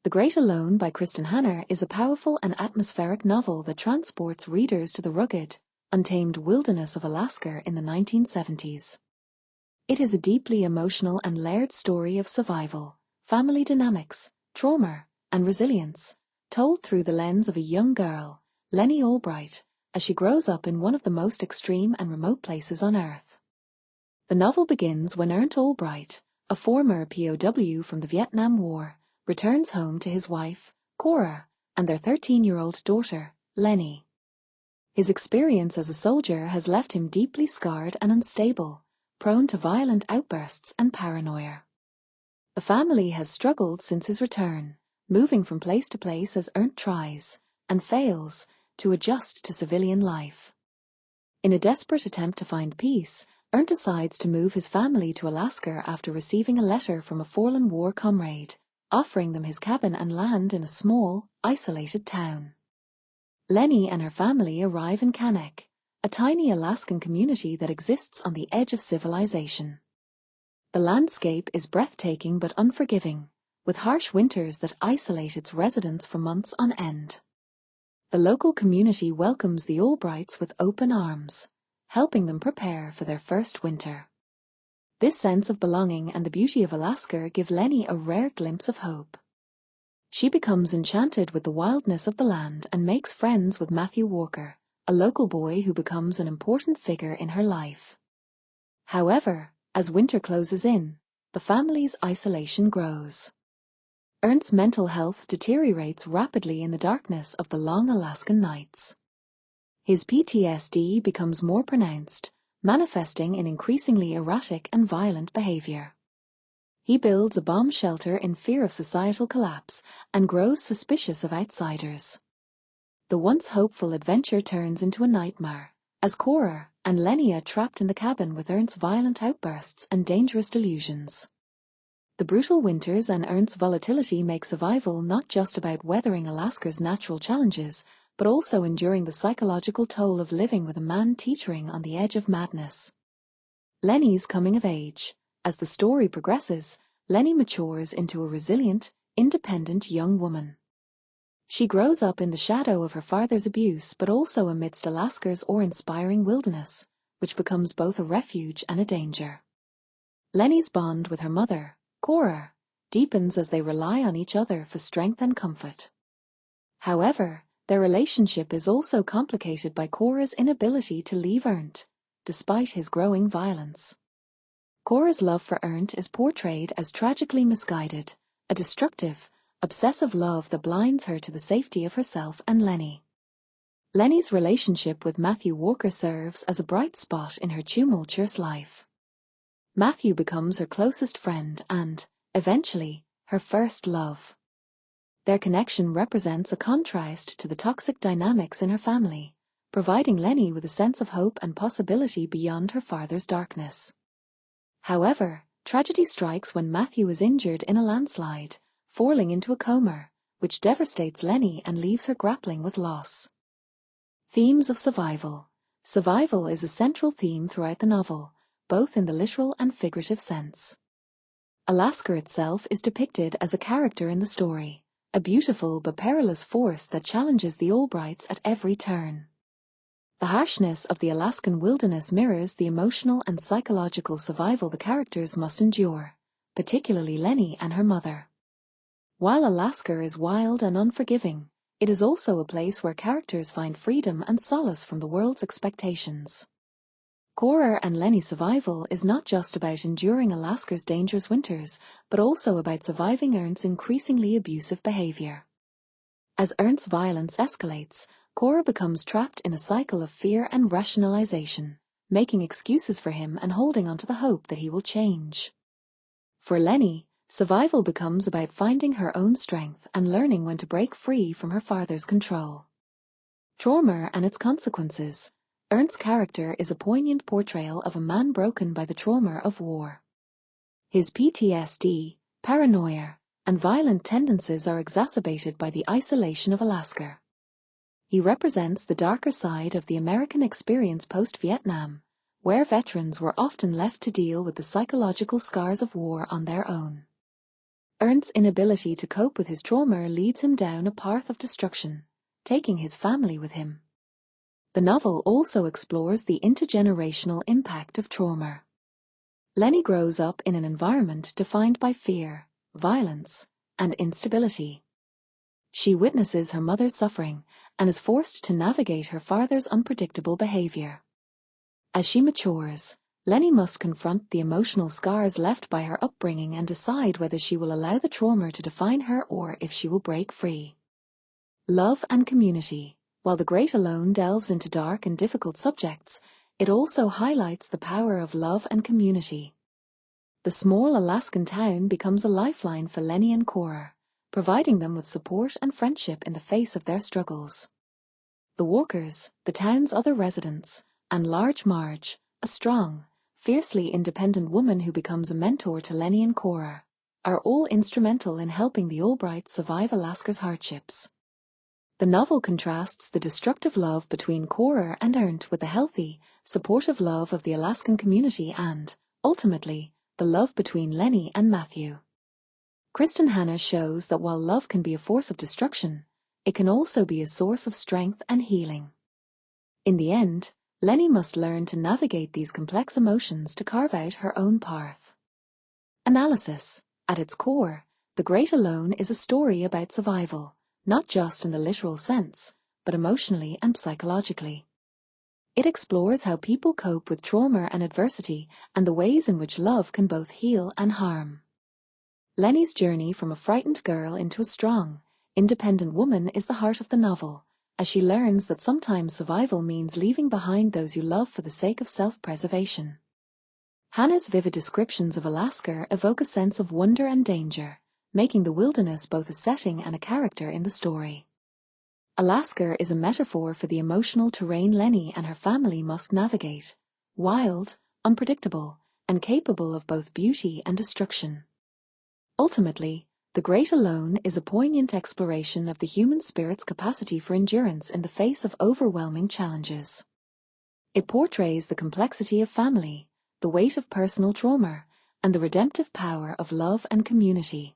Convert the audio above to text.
The Great Alone by Kristin Hannah is a powerful and atmospheric novel that transports readers to the rugged, untamed wilderness of Alaska in the 1970s. It is a deeply emotional and layered story of survival, family dynamics, trauma, and resilience, told through the lens of a young girl, Leni Allbright, as she grows up in one of the most extreme and remote places on Earth. The novel begins when Allbright, a former POW from the Vietnam War, returns home to his wife, Cora, and their 13-year-old daughter, Leni. His experience as a soldier has left him deeply scarred and unstable, prone to violent outbursts and paranoia. The family has struggled since his return, moving from place to place as Ernst tries, and fails, to adjust to civilian life. In a desperate attempt to find peace, Ernst decides to move his family to Alaska after receiving a letter from a fallen war comrade, offering them his cabin and land in a small, isolated town. Leni and her family arrive in Kanek, a tiny Alaskan community that exists on the edge of civilization. The landscape is breathtaking but unforgiving, with harsh winters that isolate its residents for months on end. The local community welcomes the Allbrights with open arms, helping them prepare for their first winter. This sense of belonging and the beauty of Alaska give Leni a rare glimpse of hope. She becomes enchanted with the wildness of the land and makes friends with Matthew Walker, a local boy who becomes an important figure in her life. However, as winter closes in, the family's isolation grows. Ernst's mental health deteriorates rapidly in the darkness of the long Alaskan nights. His PTSD becomes more pronounced, manifesting in increasingly erratic and violent behavior. He builds a bomb shelter in fear of societal collapse and grows suspicious of outsiders. The once hopeful adventure turns into a nightmare, as Cora and Leni are trapped in the cabin with Ernst's violent outbursts and dangerous delusions. The brutal winters and Ernst's volatility make survival not just about weathering Alaska's natural challenges, but also enduring the psychological toll of living with a man teetering on the edge of madness. Leni's coming of age. As the story progresses, Leni matures into a resilient, independent young woman. She grows up in the shadow of her father's abuse but also amidst Alaska's awe-inspiring wilderness, which becomes both a refuge and a danger. Leni's bond with her mother, Cora, deepens as they rely on each other for strength and comfort. However, their relationship is also complicated by Cora's inability to leave Ernst, despite his growing violence. Cora's love for Ernst is portrayed as tragically misguided, a destructive, obsessive love that blinds her to the safety of herself and Leni. Leni's relationship with Matthew Walker serves as a bright spot in her tumultuous life. Matthew becomes her closest friend and, eventually, her first love. Their connection represents a contrast to the toxic dynamics in her family, providing Leni with a sense of hope and possibility beyond her father's darkness. However, tragedy strikes when Matthew is injured in a landslide, falling into a coma, which devastates Leni and leaves her grappling with loss. Themes of survival. Survival is a central theme throughout the novel, both in the literal and figurative sense. Alaska itself is depicted as a character in the story, a beautiful but perilous force that challenges the Allbrights at every turn. The harshness of the Alaskan wilderness mirrors the emotional and psychological survival the characters must endure, particularly Leni and her mother. While Alaska is wild and unforgiving, it is also a place where characters find freedom and solace from the world's expectations. Cora and Leni's survival is not just about enduring Alaska's dangerous winters, but also about surviving Ernst's increasingly abusive behavior. As Ernst's violence escalates, Cora becomes trapped in a cycle of fear and rationalization, making excuses for him and holding on to the hope that he will change. For Leni, survival becomes about finding her own strength and learning when to break free from her father's control. Trauma and its consequences. Ernst's character is a poignant portrayal of a man broken by the trauma of war. His PTSD, paranoia, and violent tendencies are exacerbated by the isolation of Alaska. He represents the darker side of the American experience post-Vietnam, where veterans were often left to deal with the psychological scars of war on their own. Ernst's inability to cope with his trauma leads him down a path of destruction, taking his family with him. The novel also explores the intergenerational impact of trauma. Leni grows up in an environment defined by fear, violence, and instability. She witnesses her mother's suffering and is forced to navigate her father's unpredictable behavior. As she matures, Leni must confront the emotional scars left by her upbringing and decide whether she will allow the trauma to define her or if she will break free. Love and community. While The Great Alone delves into dark and difficult subjects, it also highlights the power of love and community. The small Alaskan town becomes a lifeline for Leni and Cora, providing them with support and friendship in the face of their struggles. The Walkers, the town's other residents, and Large Marge, a strong, fiercely independent woman who becomes a mentor to Leni and Cora, are all instrumental in helping the Allbrights survive Alaska's hardships. The novel contrasts the destructive love between Cora and Ernst with the healthy, supportive love of the Alaskan community and, ultimately, the love between Leni and Matthew. Kristin Hannah shows that while love can be a force of destruction, it can also be a source of strength and healing. In the end, Leni must learn to navigate these complex emotions to carve out her own path. Analysis. At its core, The Great Alone is a story about survival, not just in the literal sense, but emotionally and psychologically. It explores how people cope with trauma and adversity and the ways in which love can both heal and harm. Leni's journey from a frightened girl into a strong, independent woman is the heart of the novel, as she learns that sometimes survival means leaving behind those you love for the sake of self-preservation. Hannah's vivid descriptions of Alaska evoke a sense of wonder and danger, making the wilderness both a setting and a character in the story. Alaska is a metaphor for the emotional terrain Leni and her family must navigate, wild, unpredictable, and capable of both beauty and destruction. Ultimately, The Great Alone is a poignant exploration of the human spirit's capacity for endurance in the face of overwhelming challenges. It portrays the complexity of family, the weight of personal trauma, and the redemptive power of love and community.